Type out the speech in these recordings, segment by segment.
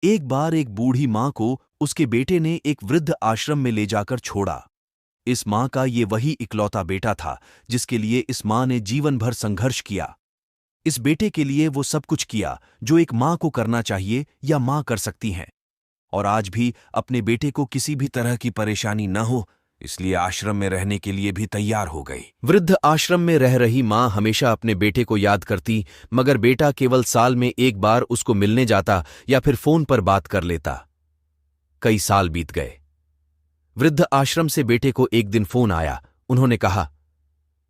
एक बार एक बूढ़ी माँ को उसके बेटे ने एक वृद्ध आश्रम में ले जाकर छोड़ा। इस माँ का ये वही इकलौता बेटा था जिसके लिए इस माँ ने जीवन भर संघर्ष किया। इस बेटे के लिए वो सब कुछ किया जो एक माँ को करना चाहिए या माँ कर सकती हैं। और आज भी अपने बेटे को किसी भी तरह की परेशानी न हो, इसलिए आश्रम में रहने के लिए भी तैयार हो गई। वृद्ध आश्रम में रह रही माँ हमेशा अपने बेटे को याद करती, मगर बेटा केवल साल में एक बार उसको मिलने जाता या फिर फोन पर बात कर लेता। कई साल बीत गए। वृद्ध आश्रम से बेटे को एक दिन फोन आया। उन्होंने कहा,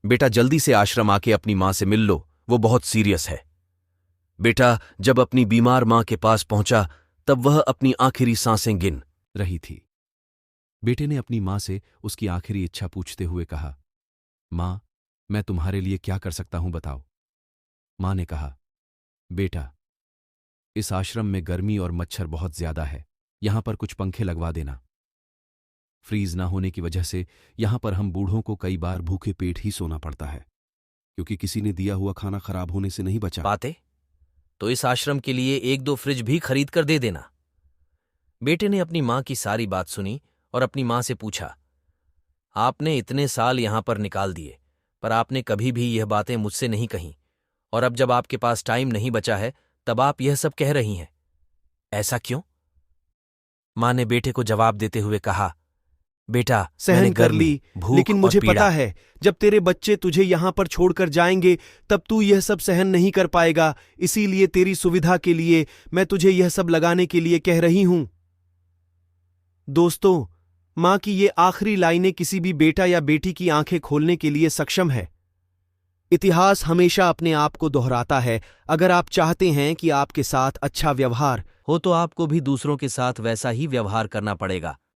बेटा जल्दी से आश्रम आके अपनी माँ से मिल लो, वो बहुत सीरियस है। बेटा जब अपनी बीमार माँ के पास पहुंचा तब वह अपनी आखिरी सांसें गिन रही थी। बेटे ने अपनी माँ से उसकी आखिरी इच्छा पूछते हुए कहा, माँ, मैं तुम्हारे लिए क्या कर सकता हूं बताओ। माँ ने कहा, बेटा, इस आश्रम में गर्मी और मच्छर बहुत ज्यादा है, यहां पर कुछ पंखे लगवा देना। फ्रीज ना होने की वजह से यहां पर हम बूढ़ों को कई बार भूखे पेट ही सोना पड़ता है, क्योंकि किसी ने दिया हुआ खाना खराब होने से नहीं बचा। बातें तो इस आश्रम के लिए एक दो फ्रिज भी खरीद कर दे देना। बेटे ने अपनी माँ की सारी बात सुनी और अपनी माँ से पूछा, आपने इतने साल यहां पर निकाल दिए, पर आपने कभी भी यह बातें मुझसे नहीं कहीं, और अब जब आपके पास टाइम नहीं बचा है तब आप यह सब कह रही हैं। ऐसा क्यों? माँ ने बेटे को जवाब देते हुए कहा, बेटा, सहन कर ली, लेकिन मुझे पता है जब तेरे बच्चे तुझे यहां पर छोड़कर जाएंगे तब तू यह सब सहन नहीं कर पाएगा, इसीलिए तेरी सुविधा के लिए मैं तुझे यह सब लगाने के लिए कह रही हूं। दोस्तों, मां की ये आखिरी लाइनें किसी भी बेटा या बेटी की आंखें खोलने के लिए सक्षम है। इतिहास हमेशा अपने आप को दोहराता है। अगर आप चाहते हैं कि आपके साथ अच्छा व्यवहार हो तो आपको भी दूसरों के साथ वैसा ही व्यवहार करना पड़ेगा।